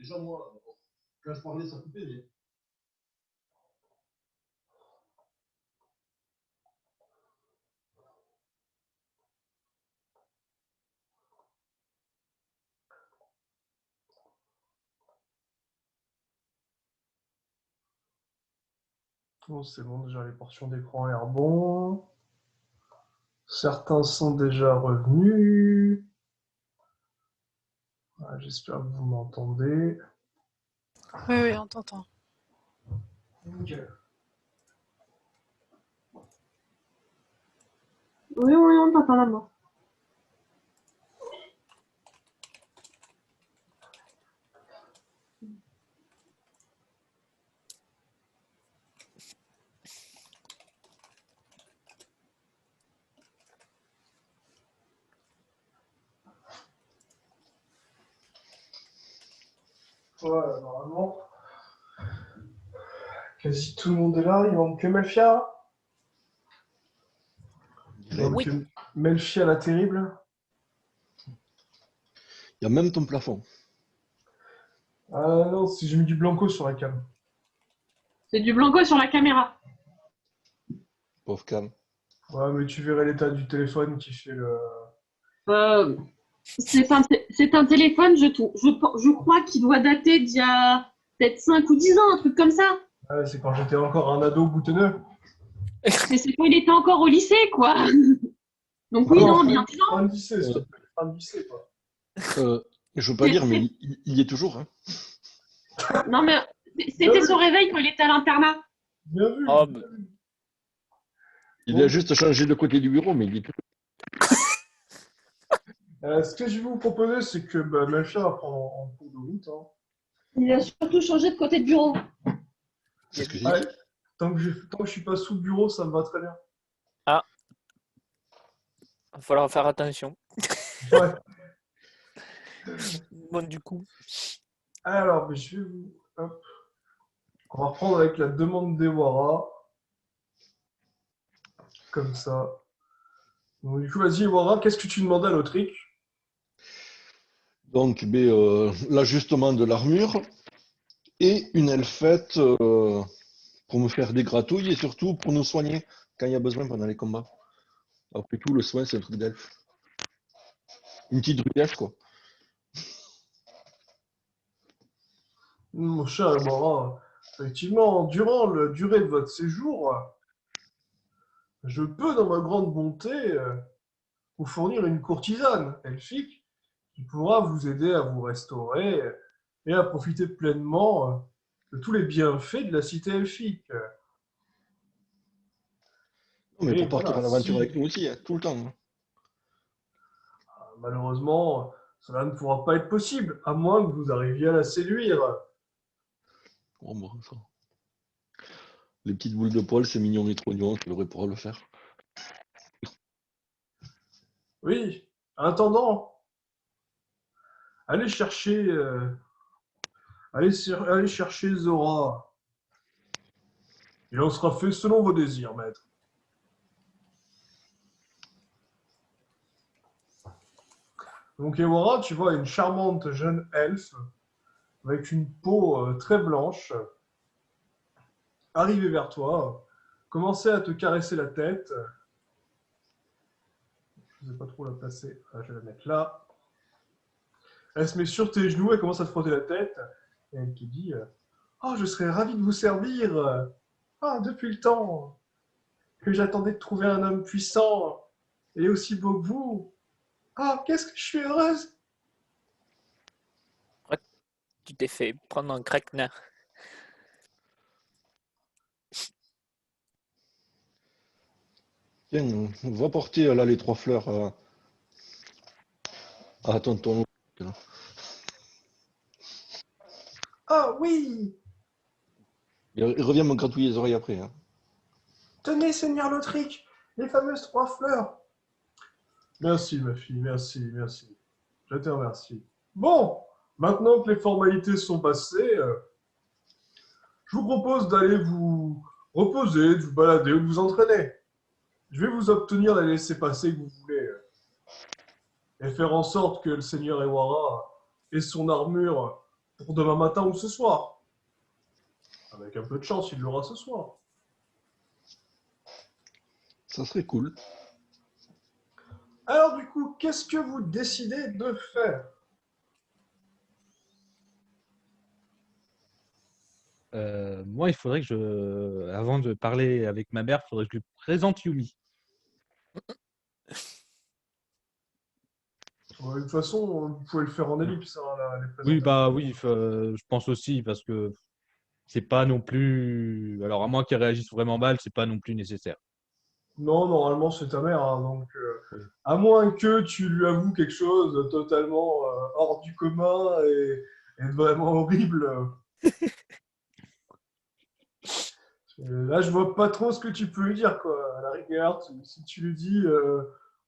Déjà, moi, quand je parlais, ça coupait, mais. 11, c'est bon, déjà les portions d'écran ont l'air bon. Certains sont déjà revenus. Ah, j'espère que vous m'entendez. Oui, oui, on t'entend. Ok. Oui, oui, on t'entend là-bas. Voilà, normalement, quasi tout le monde est là. Il manque que Melfia. Il manque Oui. que Melfia la terrible. Il y a même ton plafond. Ah non, si j'ai mis du blanco sur la cam. C'est du blanco sur la caméra. Pauvre Cam. Ouais, mais tu verrais l'état du téléphone qui fait le. C'est un téléphone, je crois qu'il doit dater d'il y a peut-être 5 ou 10 ans, un truc comme ça. Ouais, c'est quand j'étais encore un ado boutonneux. C'est quand il était encore au lycée, quoi. Donc Ah oui, non, non, bien 10 ans. fin de lycée, s'il te plaît. Fin de lycée, quoi. Je veux pas dire, mais il y est toujours. Hein. Non, mais c'était son réveil quand il était à l'internat. Bien vu. Oh, Bien vu. Il Bon. a juste changé de côté du bureau, mais il y est toujours. Ce que je vais vous proposer, c'est que Melfia va prendre en cours de route. Hein. Il a surtout changé de côté de bureau. C'est ce que j'ai Ouais, dit. tant que je suis pas sous le bureau, ça me va très bien. Ah, il va falloir faire attention. Ouais. Bon, du coup. Alors, mais je vais vous. Hop. On va reprendre avec la demande d'Ewara. Comme ça. Donc, du coup, vas-y, Ewara, qu'est-ce que tu demandais à l'Autric? Donc, l'ajustement de l'armure et une elfette pour me faire des gratouilles et surtout pour nous soigner quand il y a besoin pendant les combats. Après tout, le soin, c'est un truc d'elfe. Une petite druidesse, quoi. Mon cher Ewara, effectivement, durant la durée de votre séjour, je peux, dans ma grande bonté, vous fournir une courtisane elfique qui pourra vous aider à vous restaurer et à profiter pleinement de tous les bienfaits de la cité elfique. Non, mais Et pour partir voilà, à l'aventure avec si nous aussi, hein, tout le temps. Hein. malheureusement cela ne pourra pas être possible, à moins que vous arriviez à la séduire. Oh, bon, ça. Les petites boules de poils, c'est mignon et trop mignon, tu devrais pouvoir le faire. Oui, en attendant, allez chercher, allez chercher Zora. Il en sera fait selon vos désirs, maître. Donc Ewara, tu vois une charmante jeune elfe avec une peau très blanche arriver vers toi, commencer à te caresser la tête. Je ne sais pas trop la placer. Ah, je vais la mettre là. Elle se met sur tes genoux, elle commence à te frotter la tête. Et elle te dit oh, je serais ravi de vous servir. Ah, depuis le temps que j'attendais de trouver un homme puissant et aussi beau que vous. Ah, qu'est-ce que je suis heureuse. Tu t'es fait prendre un craquenard. Tiens, va porter là les 3 fleurs à tonton. Ah oui. Il revient me gratouiller les oreilles après. Hein. Tenez, Seigneur Lothric, les fameuses 3 fleurs. Merci, ma fille, merci, merci. Je te remercie. Bon, maintenant que les formalités sont passées, je vous propose d'aller vous reposer, de vous balader ou de vous entraîner. Je vais vous obtenir les laissez-passer que vous voulez et faire en sorte que le seigneur Ewara et son armure pour demain matin ou ce soir. Avec un peu de chance, il l'aura ce soir. Ça serait cool. Alors du coup, qu'est-ce que vous décidez de faire? Moi, il faudrait que avant de parler avec ma mère, il faudrait que je lui présente Yumi. De toute façon, vous pouvez le faire en ellipse, hein, les Oui, présentations. oui, je pense aussi parce que c'est pas non plus. Alors, à moins qu'elle réagisse vraiment mal, c'est pas non plus nécessaire. Non, normalement, c'est ta mère, hein, donc Oui. à moins que tu lui avoues quelque chose de totalement hors du commun et vraiment horrible. Là, je vois pas trop ce que tu peux lui dire, quoi. À la rigueur, si tu lui dis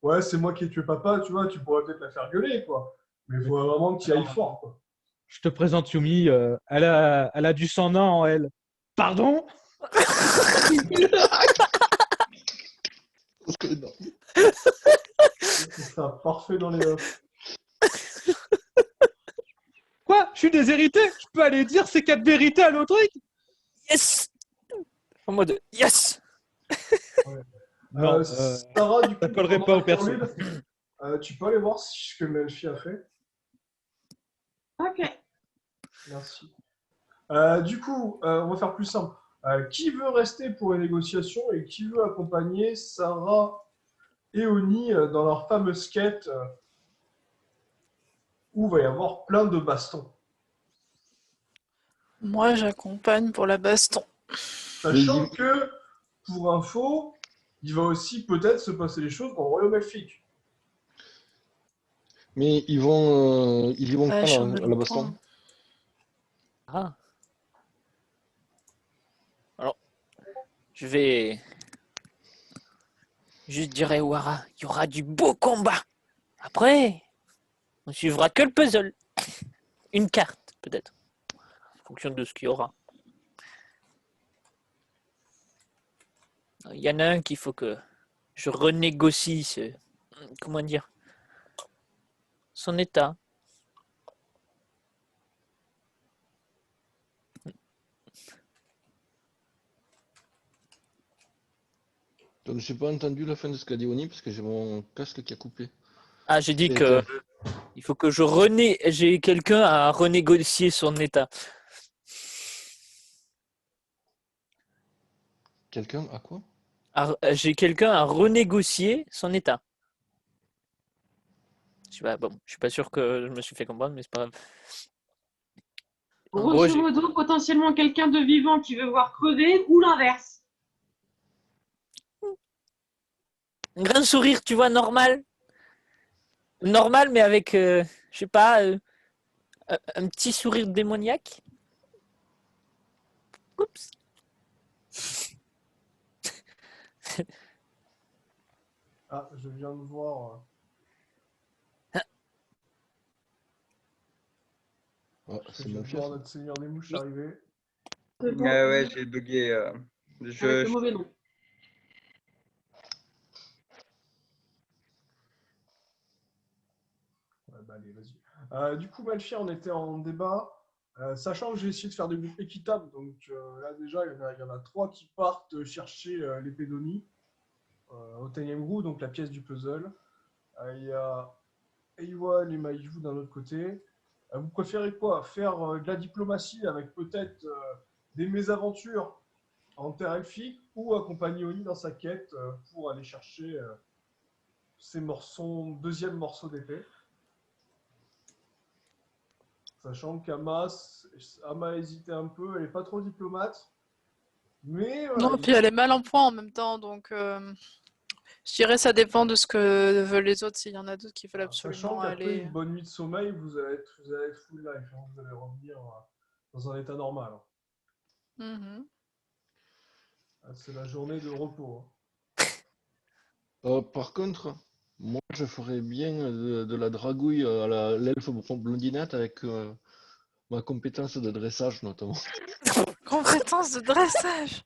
ouais, c'est moi qui ai tué papa, tu vois, tu pourrais peut-être la faire gueuler, quoi. Mais il faut vraiment que tu ailles fort, quoi. Je te présente Yumi. Elle a du sang nain en elle. Pardon? Ça serait énorme. C'est ça, parfait dans les œufs. Quoi? Je suis déshérité? Je peux aller dire ces 4 vérités à l'autre truc? Yes! En mode yes! Non, Sarah, du coup, ça collerait pendant pas la au perso. interlude, tu peux aller voir ce que Melfi a fait. Ok. Merci. Du coup, on va faire plus simple. Qui veut rester pour les négociations et qui veut accompagner Sarah et Oni dans leur fameuse quête où il va y avoir plein de bastons? Moi, j'accompagne pour la baston. Sachant que, pour info, il va aussi peut-être se passer des choses dans le royaume elfique. Mais ils y vont Ah, quand je suis en à mode la baston? point. Ah. Alors, je vais juste dire à Wara, il y aura du beau combat. Après, on suivra que le puzzle. Une carte, peut-être. En fonction de ce qu'il y aura. Il y en a un qu'il faut que je renégocie comment dire, son état. Donc, j'ai pas entendu la fin de ce qu'a dit Oni parce que j'ai mon casque qui a coupé. Ah, j'ai dit Et que il faut que j'ai quelqu'un à renégocier son état. Quelqu'un à quoi? J'ai quelqu'un à renégocier son état. Je suis pas sûr que je me suis fait comprendre, mais c'est pas grave. En gros, Grosso modo, potentiellement quelqu'un de vivant qui veut voir crever ou l'inverse. un grand sourire, tu vois, normal. Normal, mais avec, je sais pas, un petit sourire démoniaque. Oups. Ah, je viens de voir. Ah, Je c'est viens mon de chef. voir notre Seigneur des Mouches Oui. arriver. Ouais, j'ai bugué. Avec le mauvais nom. Ouais, bah allez, vas-y. Du coup, Malchir, on était en débat. Sachant que j'ai essayé de faire des groupes équitables, donc là déjà, il y en a 3 qui partent chercher l'épée d'Oni au Tenyengu, donc la pièce du puzzle. Il y a Eiwan et Maiju d'un autre côté. Vous préférez quoi? Faire de la diplomatie avec peut-être des mésaventures en terre elfique ou accompagner Oni dans sa quête pour aller chercher son deuxième morceau d'épée? Sachant qu'Ama a hésité un peu, elle n'est pas trop diplomate. Mais voilà, Non, puis elle est mal en point en même temps, donc je dirais ça dépend de ce que veulent les autres. S'il y en a d'autres qui veulent sachant absolument qu'après aller. une bonne nuit de sommeil, vous allez être full life, hein, vous allez revenir dans un état normal. Mhm. C'est la journée de repos. Par contre, moi, je ferais bien de la dragouille à l'elfe blondinette avec ma compétence de dressage, notamment. Compétence de dressage.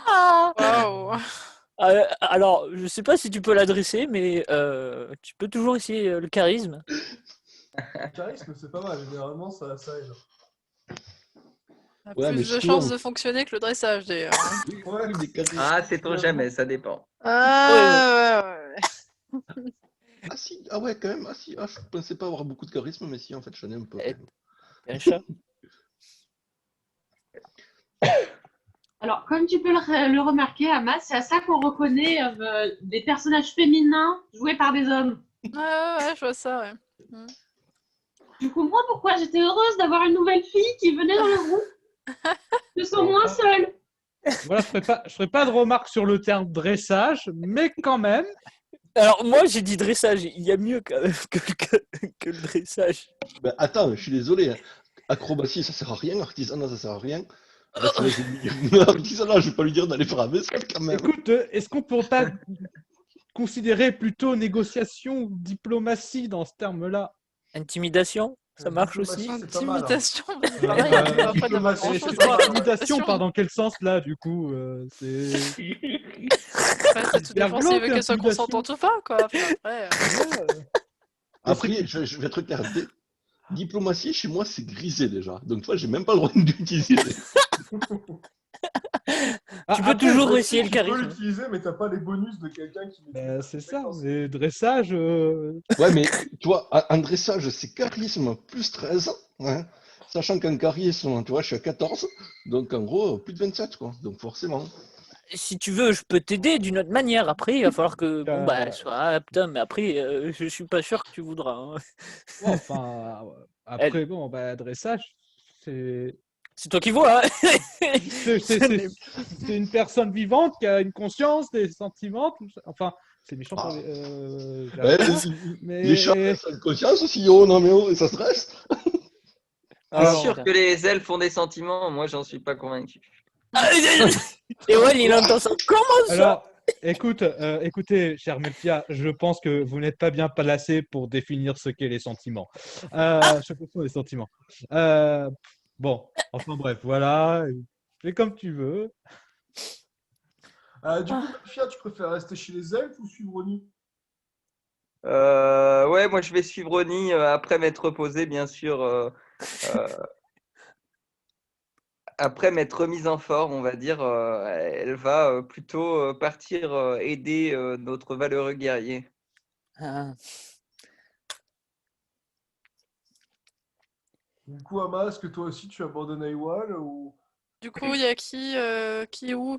Ah Waouh. alors, je sais pas si tu peux l'adresser, mais tu peux toujours essayer le charisme. Le charisme, c'est pas mal. Généralement, ça aide. Ça a Ouais, mais plus de justement- chances de fonctionner que le dressage, d'ailleurs. Ouais. Des charismes. Ah, sait-on jamais, ça dépend. Ouais. Ah si, ah ouais, quand même. Ah si, ah, je pensais pas avoir beaucoup de charisme, mais si, en fait, j'en ai un peu. quand Eh, même. Un chat. Alors, comme tu peux le remarquer, Amas, c'est à ça qu'on reconnaît des personnages féminins joués par des hommes. Ouais, je vois ça, ouais. Tu comprends pourquoi j'étais heureuse d'avoir une nouvelle fille qui venait dans le groupe. Je suis moins seule. Voilà, je ferai pas de remarques sur le terme dressage, mais quand même. Alors, moi, j'ai dit dressage. Il y a mieux quand même que le dressage. Ben, attends, je suis désolé. Hein. Acrobatie, ça sert à rien. Artisanat, ça sert à rien. Artisanat, je vais pas lui dire d'aller faire un vaisselle quand même. Écoute, est-ce qu'on peut pas considérer plutôt négociation ou diplomatie dans ce terme-là? Intimidation, ça marche aussi. Diplomatie, c'est pas mal, hein. Intimidation, Ouais, pareil, bah, après, t'as pas grand-chose. c'est pas intimidation, par dans quel sens là, du coup c'est... Après, tout dépend s'il veut qu'elle soit intimidation. consentante ou pas, quoi. Après, Après, je vais être clair. Diplomatie, chez moi, c'est grisé déjà. Donc, toi, j'ai même pas le droit d'utiliser. Tu peux toujours essayer le Tu peux charisme. l'utiliser, mais t'as pas les bonus de quelqu'un qui met. C'est ça, mais dressage. Ouais, mais tu vois, un dressage, c'est charisme plus 13. Hein, sachant qu'un charisme, tu vois, je suis à 14. Donc, en gros, plus de 27, quoi. Donc, forcément. Si tu veux, je peux t'aider d'une autre manière. Après, il va falloir que bon bah soit apte, mais après, je suis pas sûr que tu voudras. Hein. Ouais, enfin, après, bon, bah, dressage, c'est. C'est toi qui vois. Hein. C'est une personne vivante qui a une conscience, des sentiments. Enfin, c'est méchant pour les. Les chats, ça a une conscience aussi, oh non mais oh, et ça stresse. C'est sûr que les elfes ont des sentiments, moi j'en suis pas convaincu. Et ouais, il entend ça. Comment ça? Alors, écoutez, cher Melfia, je pense que vous n'êtes pas bien placé pour définir ce qu'est les sentiments. Ce que sont les sentiments. Bon, enfin bref, voilà. Fais comme tu veux. Du coup, Fia, tu préfères rester chez les elfes ou suivre Oni? Ouais, moi je vais suivre Oni après m'être reposé, bien sûr. Après m'être remise en forme, on va dire, elle va plutôt partir aider notre valeureux guerrier. Ah. Du coup, Ama, est-ce que toi aussi tu abandonnes Aiwal ou... du coup, il y a qui où?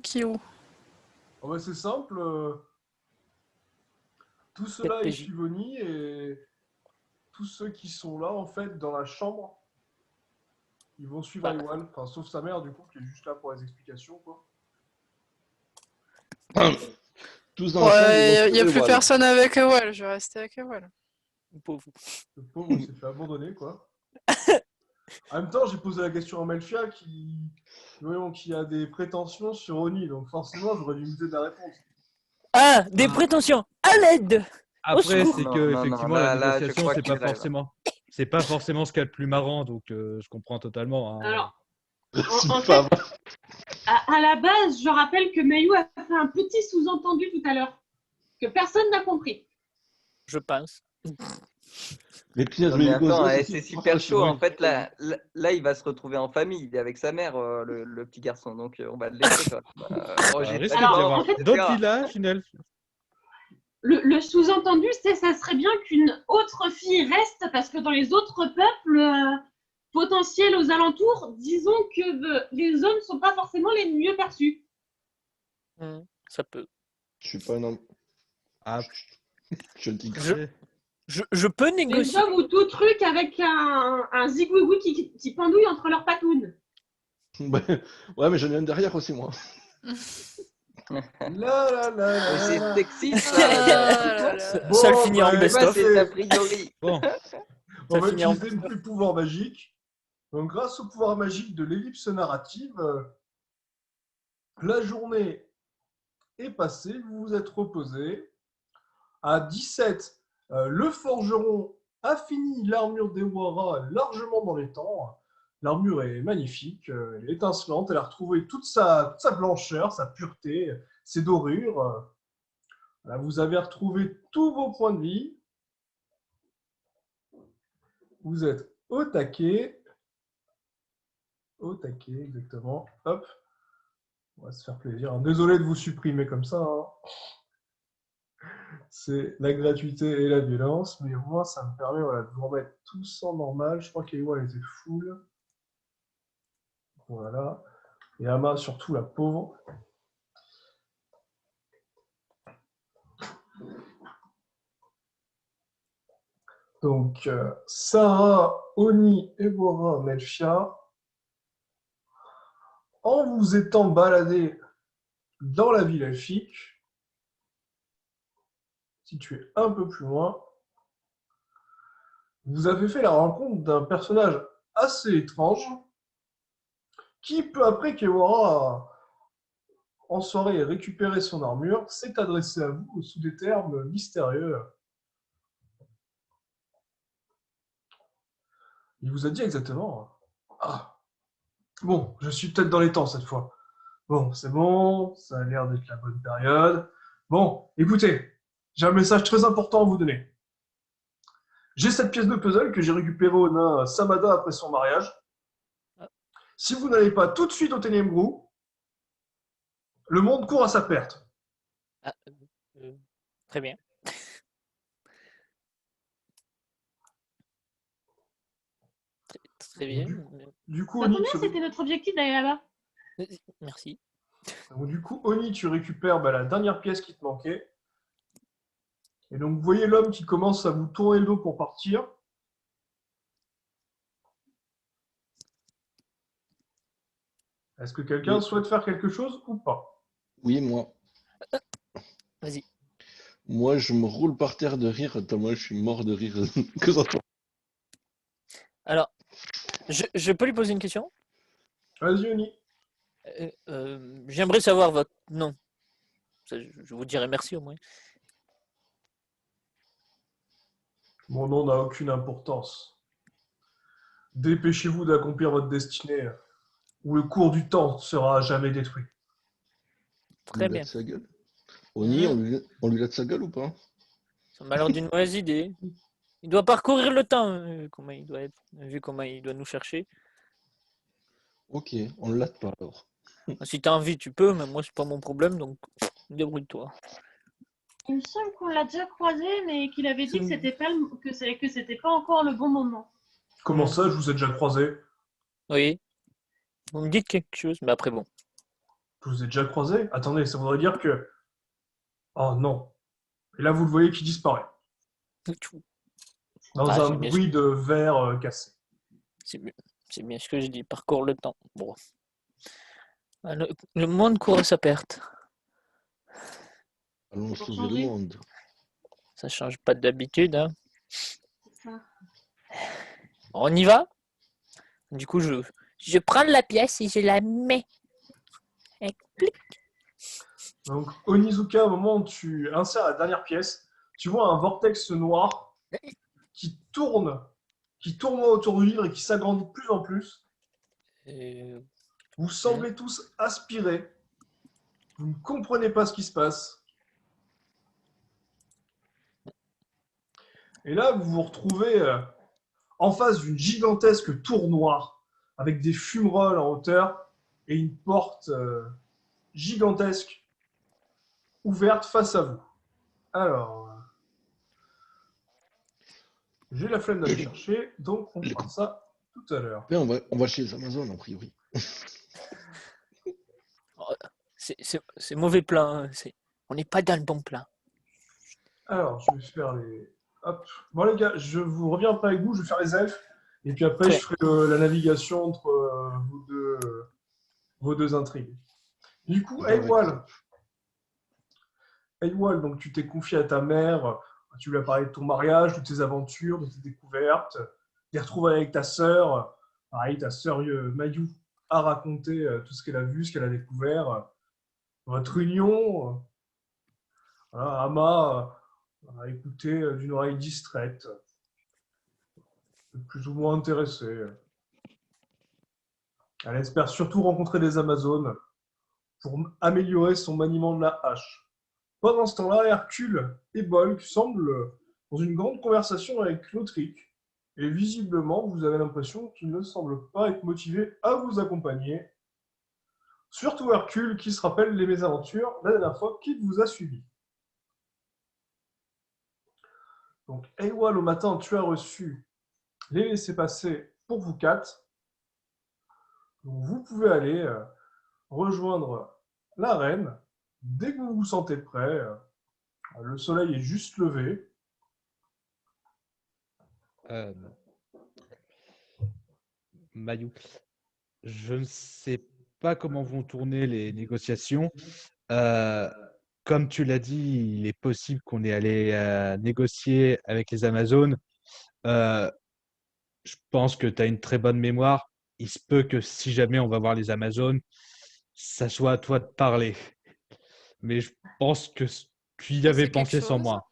Ah bah, c'est simple. Tous ceux-là, ils PJ. suivent Oni et tous ceux qui sont là, en fait, dans la chambre, ils vont suivre Aiwal. Enfin, sauf sa mère, du coup, qui est juste là pour les explications, quoi. Tous dans la chambre, Ouais, il n'y a ils vont plus suivre personne avec Ewell, je vais rester avec Ewell. Pauvre. Le pauvre, il s'est fait abandonner, quoi. En même temps, j'ai posé la question à Melfia qui a des prétentions sur Oni, donc forcément, j'aurais dû me douter de la réponse. Ah, des prétentions. À l'aide. Après, secours. c'est Non, que non, non, effectivement, là, la là, je négociation, crois c'est qu'il pas rêve. forcément. C'est pas forcément ce qu'il y a de plus marrant, donc je comprends totalement. Hein. Alors, C'est en pas fait, à la base, je rappelle que Mayu a fait un petit sous-entendu tout à l'heure que personne n'a compris. Je pense. Les punaises, Non, mais mais les gosses, attends, là, c'est pas super facile, chaud. oui. En fait, là, il va se retrouver en famille. Il est avec sa mère, le petit garçon. Donc, on va le laisser. Quoi. Roger, risque pas d'y de Alors, avoir en fait, d'autres villages, une elfe. Le sous-entendu, ça serait bien qu'une autre fille reste, parce que dans les autres peuples potentiels aux alentours, disons que les hommes ne sont pas forcément les mieux perçus. Ça peut. Je suis pas un homme. Ah, Je le dis. Je peux Les négocier. hommes ou tout truc avec un zigouigoui qui pendouille entre leurs patounes. Ouais, mais j'en ai un derrière aussi, moi. Mais c'est sexiste, Ah ça. là là. Ça le finit en ouais, best-of. C'est a priori. bon. On va finit en utiliser le pouvoir magique. Donc, grâce au pouvoir magique de l'ellipse narrative, la journée est passée, vous vous êtes reposé. À 17, le forgeron a fini l'armure d'Ewara largement dans les temps. L'armure est magnifique, elle est étincelante, elle a retrouvé toute sa blancheur, sa pureté, ses dorures. Voilà, vous avez retrouvé tous vos points de vie. Vous êtes au taquet. Au taquet, exactement. Hop. On va se faire plaisir. Désolé de vous supprimer comme ça. Hein. C'est la gratuité et la violence. Mais moi, ça me permet voilà, de vous remettre tous en normal. Je crois qu'Ewa était full. Voilà. Et Ama, surtout la pauvre. Donc, Sarah, Oni, Ebora, Melfia, en vous étant baladé dans la ville elfique, si tu es un peu plus loin, vous avez fait la rencontre d'un personnage assez étrange qui, peu après qu'Ebora en soirée ait récupéré son armure, s'est adressé à vous sous des termes mystérieux. Il vous a dit exactement « Ah, bon, je suis peut-être dans les temps cette fois. Bon, c'est bon, ça a l'air d'être la bonne période. Bon, écoutez, j'ai un message très important à vous donner. J'ai cette pièce de puzzle que j'ai récupérée au nain Samada après son mariage. Si vous n'allez pas tout de suite au Ténébrou, le monde court à sa perte. » Ah, très bien. Très bien. Du coup, Bah, Oni, combien c'était notre objectif d'aller là-bas? Merci. donc, du coup, Oni, tu récupères la dernière pièce qui te manquait. Et donc, vous voyez l'homme qui commence à vous tourner le dos pour partir. Est-ce que quelqu'un Oui. souhaite faire quelque chose ou pas? Oui, moi. Vas-y. Moi, je me roule par terre de rire, tellement je suis mort de rire que ça soit. Alors, je peux lui poser une question? Vas-y, Oni. J'aimerais savoir votre nom. Ça, je vous dirai merci au moins. Mon nom n'a aucune importance. Dépêchez-vous d'accomplir votre destinée, ou le cours du temps sera à jamais détruit. On Très lui bien. laisse sa gueule. Oni, Mmh. on lui laisse sa gueule ou pas? Ça m'a l'air d'une mauvaise idée. Il doit parcourir le temps, comment il doit être, vu comment il doit nous chercher. Ok, on ne l'atte pas alors. Si t'as envie, tu peux, mais moi, c'est pas mon problème, donc débrouille-toi. Il me semble qu'on l'a déjà croisé, mais qu'il avait dit que C'est- c'était pas, que c'était pas encore le bon moment. Comment ça, je vous ai déjà croisé? Oui, vous me dites quelque chose, mais après, bon. Je vous ai déjà croisé? Attendez, ça voudrait dire que... Oh non. Et là, vous le voyez qui disparaît. Dans Ah, un c'est bien, bruit de verre cassé. c'est bien ce que je dis, parcours le temps. Bon. Ah, le monde court à sa perte. Allons Pour sauver le changer. monde. Ça change pas d'habitude, hein. C'est ça. On y va? Du coup, je prends la pièce et je la mets. Et clic. Donc, Onizuka, au moment où tu insères la dernière pièce, tu vois un vortex noir qui tourne autour du livre et qui s'agrandit de plus en plus. Euh, Vous semblez tous aspirer. Vous ne comprenez pas ce qui se passe. Et là, vous vous retrouvez en face d'une gigantesque tour noire avec des fumerolles en hauteur et une porte gigantesque ouverte face à vous. Alors, j'ai la flemme d'aller chercher, donc on fera ça tout à l'heure. Mais on va chez les Amazon, a priori. c'est mauvais plan. On n'est pas dans le bon plan. Alors, je vais faire les... Hop. Bon les gars, je vous reviens pas avec vous, je vais faire les elfes. Et puis après, je ferai la navigation entre vos deux intrigues. Du coup, Eywal, donc tu t'es confié à ta mère, tu lui as parlé de ton mariage, de tes aventures, de tes découvertes, des retrouvailles avec ta sœur. Pareil, ta sœur Mayou a raconté tout ce qu'elle a vu, ce qu'elle a découvert. Votre union, voilà, Ama a écouté d'une oreille distraite, plus ou moins intéressée. Elle espère surtout rencontrer des Amazones pour améliorer son maniement de la hache. Pendant ce temps-là, Hercule et Bolk semblent dans une grande conversation avec Lothric. Et visiblement, vous avez l'impression qu'il ne semble pas être motivé à vous accompagner. Surtout Hercule qui se rappelle les mésaventures la dernière fois qu'il vous a suivi. Donc, Eiwal, au matin, tu as reçu les laissez-passer pour vous quatre. Donc, vous pouvez aller rejoindre la reine dès que vous vous sentez prêt. Le soleil est juste levé. Mayou, je ne sais pas comment vont tourner les négociations. Comme tu l'as dit, il est possible qu'on ait allé négocier avec les Amazones. Euh, je pense que tu as une très bonne mémoire. Il se peut que si jamais on va voir les Amazones, ça soit à toi de parler. Mais je pense que tu y avais C'est quelque pensé sans chose. moi.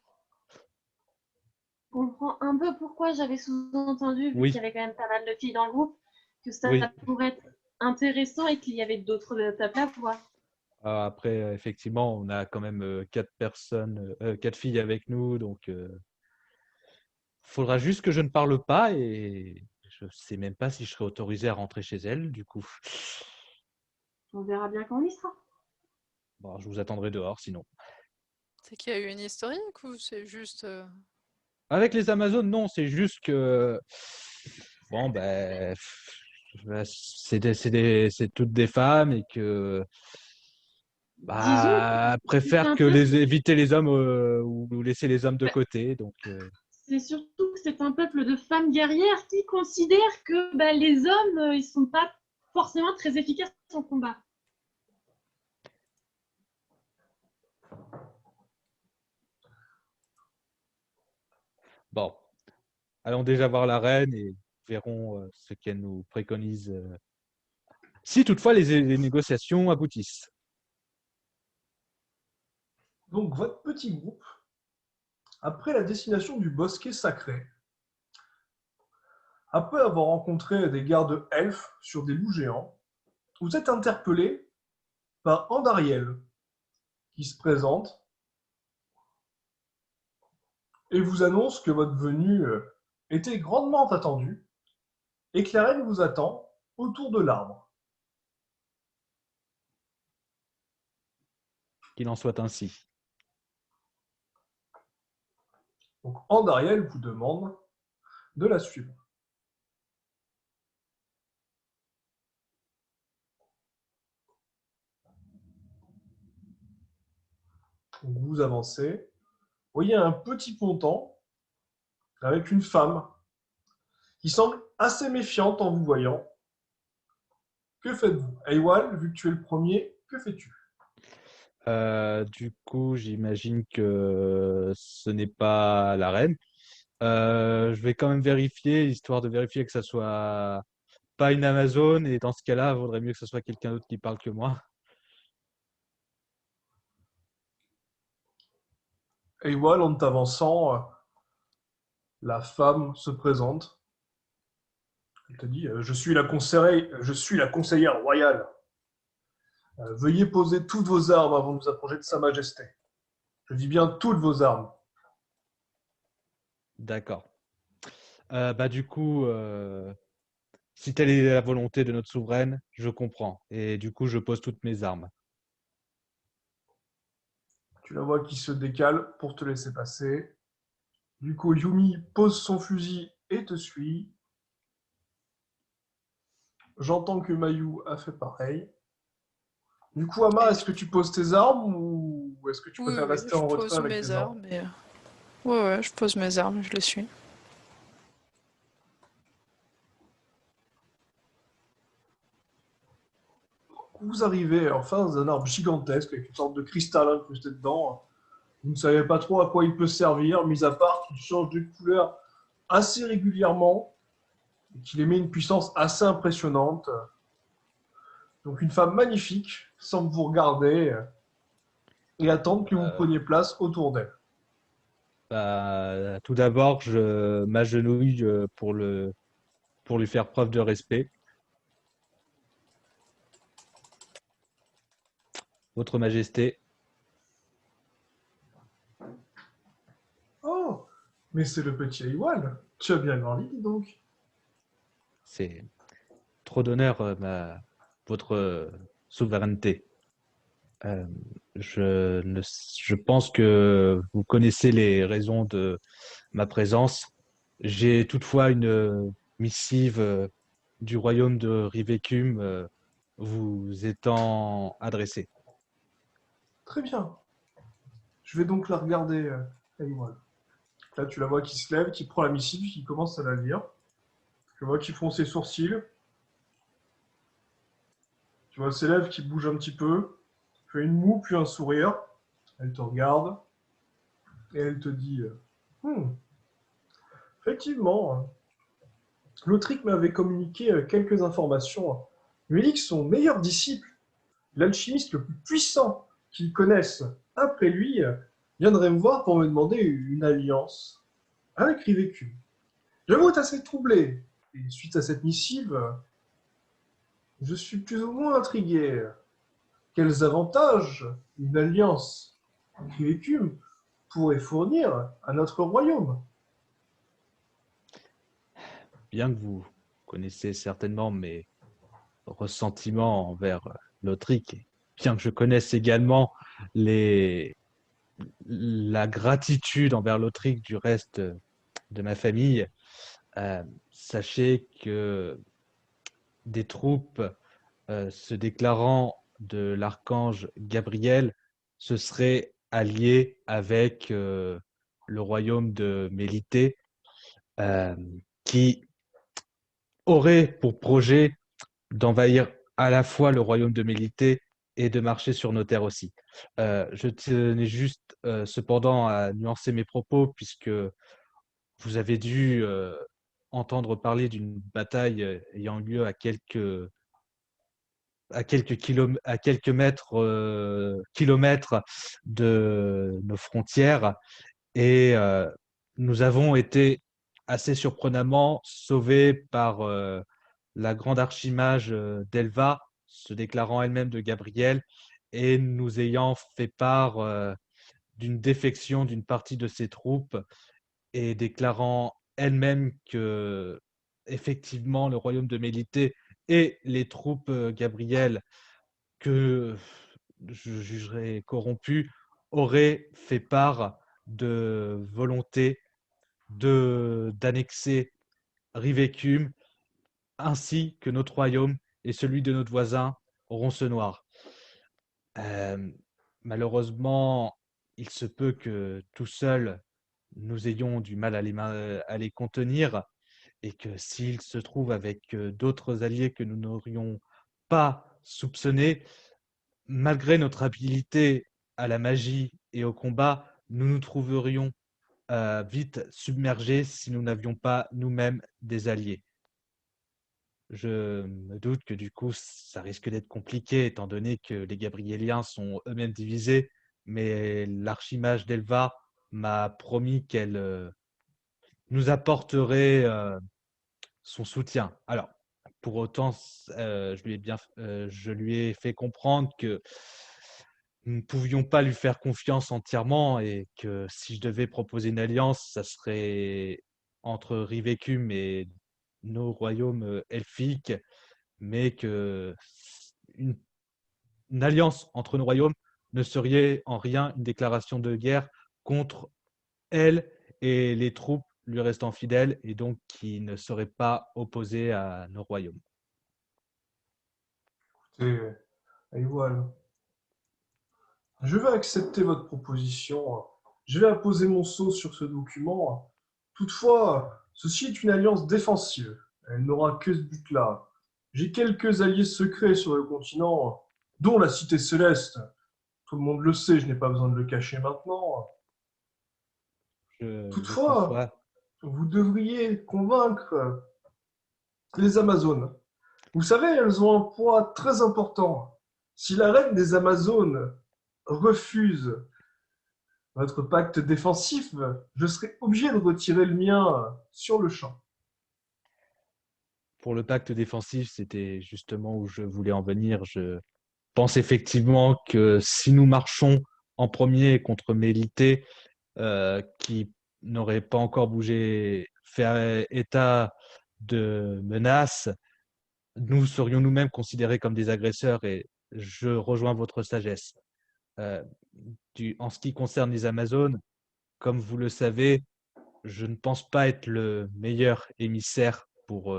Je comprends un peu pourquoi j'avais sous-entendu, vu Oui. qu'il y avait quand même pas mal de filles dans le groupe, que ça Oui. pourrait être intéressant et qu'il y avait d'autres peuples à voir. Après, effectivement, on a quand même 4 filles avec nous, donc faudra juste que je ne parle pas et je sais même pas si je serai autorisé à rentrer chez elles, du coup. On verra bien quand on y sera. Bon, je vous attendrai dehors sinon. C'est qu'il y a eu une historique ou c'est juste. Avec les Amazones, non, c'est juste que bon ben c'est toutes des femmes et que Disons que c'est préfèrent un que peu, éviter les hommes ou laisser les hommes de côté. Donc c'est surtout que c'est un peuple de femmes guerrières qui considèrent que les hommes, ils sont pas forcément très efficaces en combat. bon, allons déjà voir la reine et verrons ce qu'elle nous préconise. Si toutefois les négociations aboutissent. Donc, votre petit groupe, après la destination du bosquet sacré, après avoir rencontré des gardes elfes sur des loups géants, vous êtes interpellé par Andariel, qui se présente et vous annonce que votre venue était grandement attendue et que la reine vous attend autour de l'arbre. Qu'il en soit ainsi. Donc Andariel vous demande de la suivre. Donc vous avancez. Vous voyez un petit ponton avec une femme qui semble assez méfiante en vous voyant. Que faites-vous? Eiwal, vu que tu es le premier, que fais-tu? Du coup, j'imagine que ce n'est pas la reine. Je vais quand même vérifier, histoire de vérifier que ça soit pas une Amazone, et dans ce cas-là, il vaudrait mieux que ce soit quelqu'un d'autre qui parle que moi. Eiwal, en t'avançant, la femme se présente. Elle te dit, je suis la conseillère royale. Veuillez poser toutes vos armes avant de vous approcher de Sa Majesté. Je dis bien toutes vos armes. D'accord. Du coup, si telle est la volonté de notre souveraine, je comprends. Et du coup, je pose toutes mes armes. Tu la vois qui se décale pour te laisser passer. Du coup, Yumi pose son fusil et te suit. J'entends que Mayu a fait pareil. Du coup, Ama, est-ce que tu poses tes armes ou est-ce que tu Oui, préfères oui, rester je en retrait pose avec mes tes armes? armes. Ouais, je pose mes armes, je le suis. Vous arrivez enfin dans un arbre gigantesque avec une sorte de cristal incrusté dedans. Vous ne savez pas trop à quoi il peut servir, mis à part qu'il change de couleur assez régulièrement et qu'il émet une puissance assez impressionnante. Donc une femme magnifique semble vous regarder et attendre que vous preniez place autour d'elle. Tout d'abord, je m'agenouille pour lui faire preuve de respect. Votre Majesté, Oh, mais c'est le petit Eiwal. Tu as bien grandi, dis donc. C'est trop d'honneur, votre souveraineté. Euh, je pense que vous connaissez les raisons de ma présence. J'ai toutefois une missive du royaume de Rivecum vous étant adressée. Très bien. Je vais donc la regarder, Emerald. Là, tu la vois qui se lève, qui prend la missive, qui commence à la lire. Tu vois qui fronce ses sourcils. Tu vois ses lèvres qui bougent un petit peu. Fait une moue, puis un sourire. Elle te regarde. Et elle te dit Hmm, effectivement, Lautric m'avait communiqué quelques informations. Mélix, son meilleur disciple, l'alchimiste le plus puissant qu'ils connaissent après lui, viendrait me voir pour me demander une alliance avec Rivecum. J'avoue être assez troublé. Et suite à cette missive, je suis plus ou moins intrigué. Quels avantages une alliance avec Rivecum pourrait fournir à notre royaume? Bien que vous connaissez certainement mes ressentiments envers Lautric, et bien que je connaisse également la gratitude envers Lautric du reste de ma famille, sachez que des troupes se déclarant de l'archange Gabriel se seraient alliés avec le royaume de Mélité, qui aurait pour projet d'envahir à la fois le royaume de Mélité et de marcher sur nos terres aussi. Je tenais juste cependant à nuancer mes propos, puisque vous avez dû entendre parler d'une bataille ayant lieu à quelques kilomètres de nos frontières, et nous avons été assez surprenamment sauvés par la grande archimage d'Elva, se déclarant elle-même de Gabriel, et nous ayant fait part d'une défection d'une partie de ses troupes, et déclarant elle-même que effectivement le royaume de Mélité et les troupes Gabriel, que je jugerais corrompues, auraient fait part de volonté d'annexer Rivecum, ainsi que notre royaume et celui de notre voisin Ronce-Noir. Euh, Malheureusement, il se peut que tout seul, nous ayons du mal à les contenir, et que s'ils se trouvent avec d'autres alliés que nous n'aurions pas soupçonnés, malgré notre habileté à la magie et au combat, nous nous trouverions vite submergés si nous n'avions pas nous-mêmes des alliés. Je me doute que du coup, ça risque d'être compliqué, étant donné que les Gabriéliens sont eux-mêmes divisés, mais l'archimage d'Elva m'a promis qu'elle nous apporterait son soutien. Alors, pour autant, je lui ai fait comprendre que nous ne pouvions pas lui faire confiance entièrement, et que si je devais proposer une alliance, ça serait entre Rivecum et nos royaumes elfiques, mais que une, une alliance entre nos royaumes ne serait en rien une déclaration de guerre contre elle et les troupes lui restant fidèles, et donc qui ne seraient pas opposées à nos royaumes. Et voilà. Je vais accepter votre proposition. Je vais apposer mon sceau sur ce document. Toutefois, ceci est une alliance défensive. Elle n'aura que ce but-là. J'ai quelques alliés secrets sur le continent, dont la Cité Céleste. Tout le monde le sait, je n'ai pas besoin de le cacher maintenant. Je Toutefois, conçois. vous devriez convaincre les Amazones. Vous savez, elles ont un poids très important. Si la reine des Amazones refuse votre pacte défensif, je serai obligé de retirer le mien sur le champ. Pour le pacte défensif, c'était justement où je voulais en venir. Je pense effectivement que si nous marchons en premier contre Mélité, qui n'aurait pas encore bougé fait état de menaces, nous serions nous-mêmes considérés comme des agresseurs et je rejoins votre sagesse. Euh, en ce qui concerne les Amazones, comme vous le savez, je ne pense pas être le meilleur émissaire pour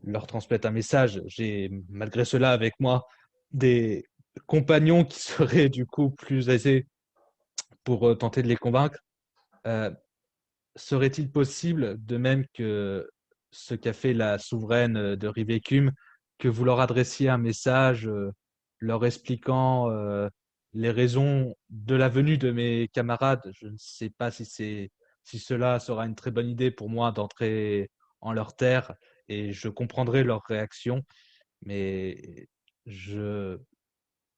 leur transmettre un message. J'ai malgré cela avec moi des compagnons qui seraient du coup plus aisés pour tenter de les convaincre. Euh, Serait-il possible, de même que ce qu'a fait la souveraine de Rivecum, que vous leur adressiez un message leur expliquant les raisons de la venue de mes camarades? Je ne sais pas si cela sera une très bonne idée pour moi d'entrer en leur terre et je comprendrai leur réaction, mais je,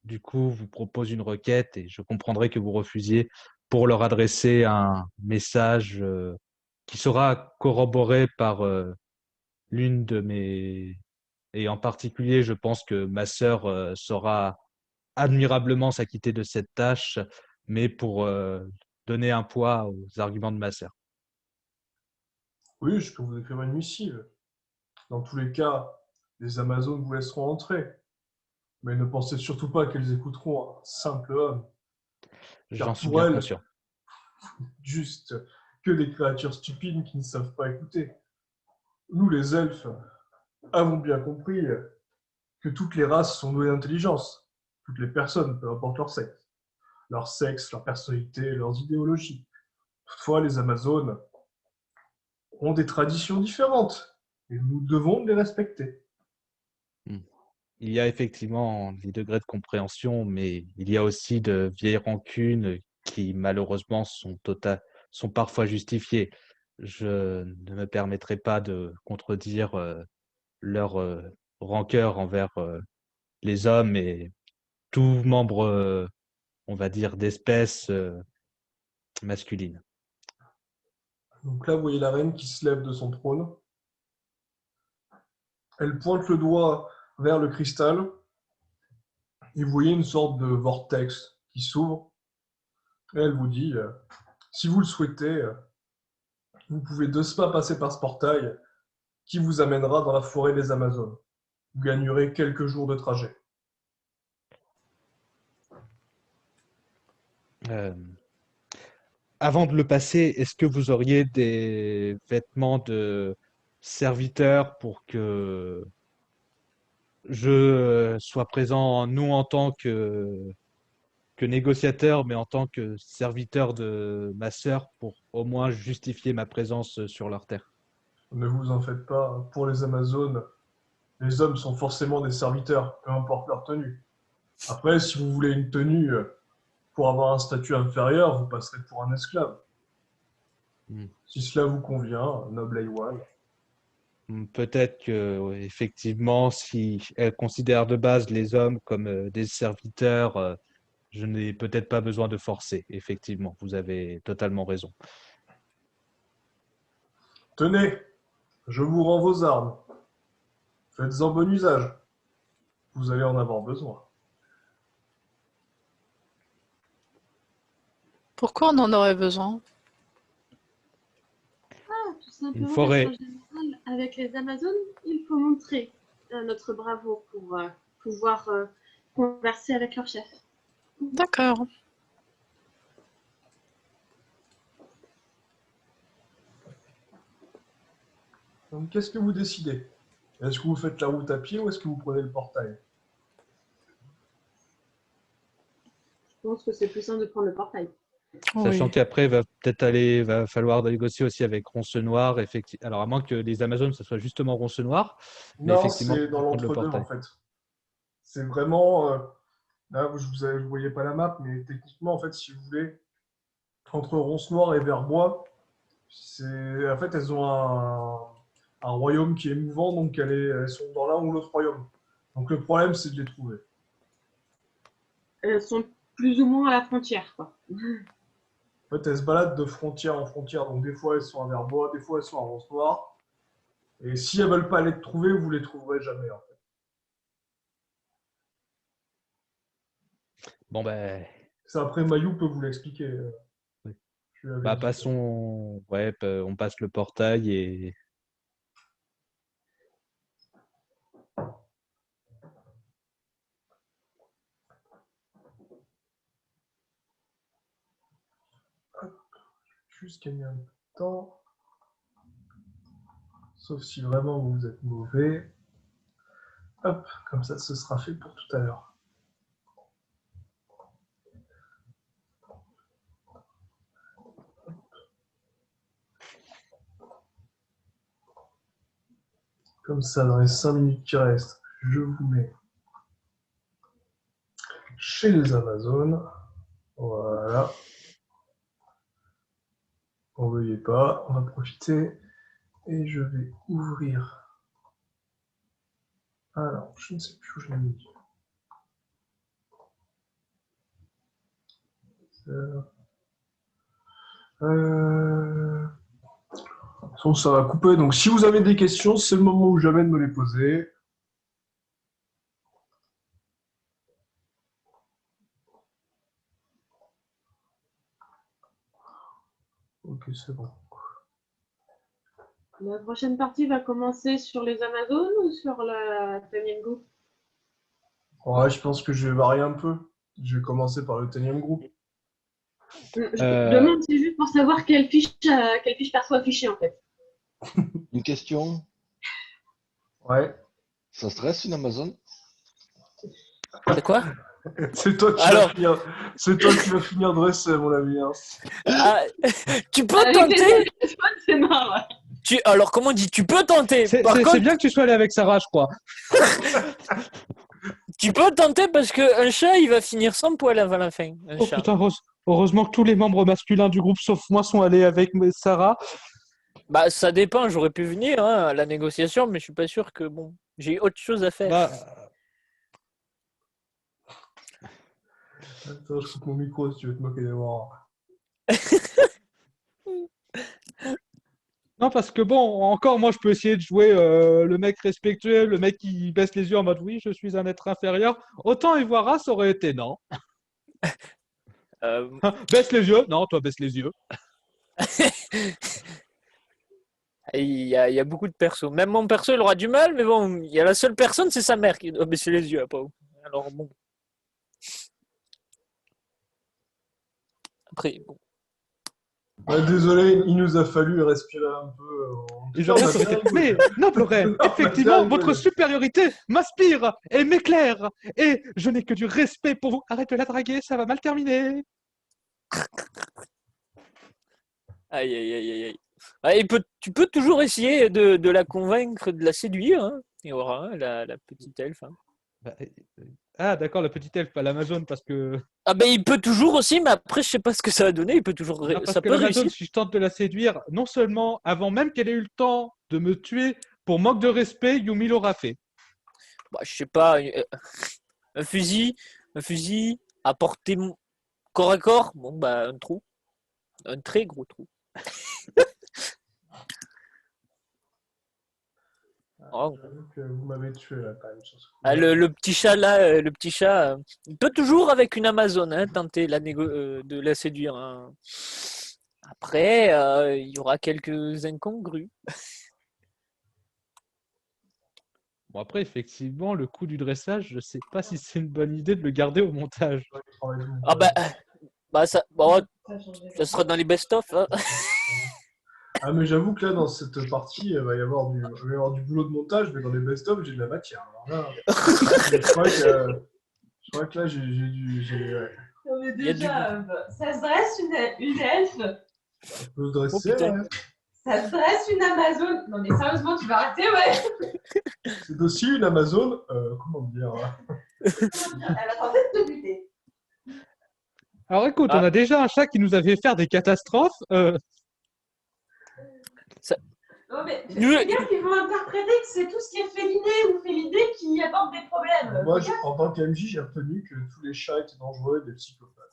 du coup, vous propose une requête et je comprendrai que vous refusiez pour leur adresser un message qui sera corroboré par l'une de mes... Et en particulier, je pense que ma sœur saura admirablement s'acquitter de cette tâche, mais pour donner un poids aux arguments de ma sœur. Oui, je peux vous écrire une missive. Dans tous les cas, les Amazones vous laisseront entrer. Mais ne pensez surtout pas qu'elles écouteront un simple homme. J'en Car suis pour bien elles, conscient. juste que des créatures stupides qui ne savent pas écouter. Nous, les elfes, avons bien compris que toutes les races sont douées d'intelligence. Toutes les personnes, peu importe leur sexe, leur personnalité, leurs idéologies. Toutefois, les Amazones ont des traditions différentes et nous devons les respecter. Hmm. Il y a effectivement des degrés de compréhension, mais il y a aussi de vieilles rancunes qui malheureusement sont parfois justifiées. Je ne me permettrai pas de contredire leur rancœur envers les hommes et tout membre, on va dire, d'espèce masculine. Donc là, vous voyez la reine qui se lève de son trône. Elle pointe le doigt vers le cristal et vous voyez une sorte de vortex qui s'ouvre. Et elle vous dit, si vous le souhaitez, vous pouvez de ce pas passer par ce portail qui vous amènera dans la forêt des Amazones. Vous gagnerez quelques jours de trajet. Euh, Avant de le passer, est-ce que vous auriez des vêtements de serviteur pour que je sois présent, non en tant que négociateur, mais en tant que serviteur de ma sœur, pour au moins justifier ma présence sur leur terre? Ne vous en faites pas, pour les Amazones, les hommes sont forcément des serviteurs, peu importe leur tenue. Après, si vous voulez une tenue pour avoir un statut inférieur, vous passerez pour un esclave. Hmm. Si cela vous convient, noble Aiwan. Peut-être que, ouais, effectivement, si elle considère de base les hommes comme des serviteurs, je n'ai peut-être pas besoin de forcer. Effectivement, vous avez totalement raison. Tenez, je vous rends vos armes. Faites-en bon usage. Vous allez en avoir besoin. Pourquoi on en aurait besoin? Tout simplement Une parce forêt. qu'en général, avec les Amazones, il faut montrer notre bravoure pour pouvoir converser avec leur chef. D'accord. Donc, qu'est-ce que vous décidez? Est-ce que vous faites la route à pied ou est-ce que vous prenez le portail? Je pense que c'est plus simple de prendre le portail. Sachant Oui. qu'après, va falloir négocier aussi avec Ronce Noir. Alors, à moins que les Amazones, ce soit justement Ronce Noir, mais Non, effectivement, c'est dans prendre le l'entre-deux portail. en fait. C'est vraiment. Là, je ne voyais pas la map, mais techniquement, en fait, si vous voulez, entre Ronce Noir et Verbois, en fait, elles ont un royaume qui est mouvant, donc elles sont dans l'un ou l'autre royaume. Donc le problème, c'est de les trouver. Elles sont plus ou moins à la frontière, quoi. En fait, elles se baladent de frontière en frontière, donc des fois elles sont à Verbois, des fois elles sont à Ronce Noir. Et si elles veulent pas les trouver, vous les trouverez jamais. En fait. Bon, ben, Ça, après, Mayou peut vous l'expliquer. oui. Tu avais Bah, dit. passons. Ouais, on passe le portail et. Juste gagner un peu de temps. Sauf si vraiment vous êtes mauvais. Hop, comme ça, ce sera fait pour tout à l'heure. Comme ça, dans les 5 minutes qui restent, je vous mets chez les Amazones. Voilà. N'en veuillez pas, on va profiter. Et je vais ouvrir. Alors, je ne sais plus où je l'ai mis. De toute façon, ça va couper. Donc, si vous avez des questions, c'est le moment ou jamais de me les poser. Ok, c'est bon. La prochaine partie va commencer sur les Amazones ou sur la Tamiengo? Ouais, je pense que je vais varier un peu. Je vais commencer par le Tenium Group. Je demande, c'est juste pour savoir quelle fiche perso afficher en fait. Une question. Ouais. Ça stresse une Amazon? De quoi? C'est toi qui Alors- vas finir. C'est toi qui vas finir dressé, à mon avis. Hein. Ah, tu peux Avec les tenter. téléphones, c'est marrant. Alors, comment on dit? Tu peux tenter. C'est Par c'est contre, bien que tu sois allé avec Sarah, je crois. tu peux tenter parce qu'un chat, il va finir sans poil avant la fin. Un Oh chat. putain, heureusement que tous les membres masculins du groupe, sauf moi, sont allés avec Sarah. Bah, ça dépend. J'aurais pu venir hein, à la négociation, mais je suis pas sûr que bon. J'ai autre chose à faire. Bah, Attends, je coupe mon micro si tu veux te moquer des morts. non, parce que bon, encore, moi, je peux essayer de jouer le mec respectueux, le mec qui baisse les yeux en mode oui, je suis un être inférieur. Autant Ivoira, ça aurait été non. Euh, Baisse les yeux. Non, toi, baisse les yeux. il y a beaucoup de persos. Même mon perso, il aura du mal, mais bon, il y a la seule personne, c'est sa mère qui doit baisser les yeux. Pas. Alors bon. Après, bon. Ouais, désolé, il nous a fallu respirer un peu. Ils auraient Putain, on a été, bien rigolé. mais, noble reine, On a effectivement, bien votre rigolé. supériorité m'inspire et m'éclaire. Et je n'ai que du respect pour vous. Arrête de la draguer, ça va mal terminer. Aïe, aïe, aïe, aïe, aïe. Ah, tu peux toujours essayer de la convaincre, de la séduire. Hein. Il y aura hein, la petite elfe. Hein. Ah, d'accord, la petite elfe, pas l'Amazon, parce que. Ah ben il peut toujours aussi, mais après je sais pas ce que ça va donner. Il peut toujours, Non, parce ça que peut l'Amazon, réussir. si je tente de la séduire, non seulement avant même qu'elle ait eu le temps de me tuer pour manque de respect, Yumi l'aura fait. Bah, je sais pas, un fusil à portée corps à corps. Bon bah un trou, un très gros trou. Oh. J'avoue que vous m'avez tué là quand même sur ce coup. Ah, le petit chat là, le petit chat, il peut toujours avec une Amazone hein, tenter de la séduire. Hein. Après, il y aura quelques incongrus. Bon, après, effectivement, le coup du dressage, je sais pas si c'est une bonne idée de le garder au montage. Ah bah ça, bon, ça sera dans les best-of. Hein. Ah mais j'avoue que là dans cette partie il va y avoir du boulot de montage, mais dans les best-of j'ai de la matière. Alors là, je crois que là j'ai ouais. Non, mais Il y a déjà, ça se dresse une elfe, On peut se dresser. Oh, putain. Ouais. ça se dresse une Amazone. Non mais sérieusement, tu vas arrêter, ouais. C'est aussi une Amazon, comment dire Elle va tenter de te buter. Alors écoute, Ah. on a déjà un chat qui nous avait fait des catastrophes. Non mais Nous- c'est bien qu'ils vont interpréter que c'est tout ce qui est féliné ou félidé qui apporte des problèmes. Moi en tant qu'MJ j'ai retenu que tous les chats étaient dangereux et des psychopathes.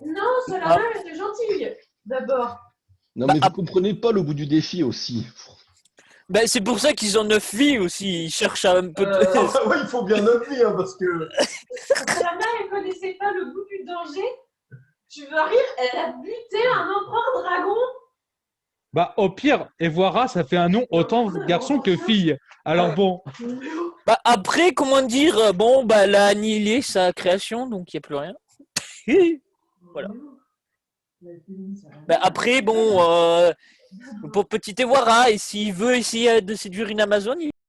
Non, cela même était gentille, d'abord. Non, Bah, mais vous comprenez pas le bout du défi aussi. Ben, c'est pour ça qu'ils ont 9 vies aussi. Ils cherchent à un peu de... Ah ouais, il faut bien noter hein, parce que Sa mère, elle connaissait pas le goût du danger. Tu veux rire? Elle a buté un empereur dragon? Bah, au pire, Evoira, ça fait un nom autant garçon que fille. Alors bon, Bah, après, comment dire, bon, bah, elle a annihilé sa création, donc il n'y a plus rien. Voilà. Bah, après, bon, pour petit Ewara, et s'il veut essayer de séduire une Amazone,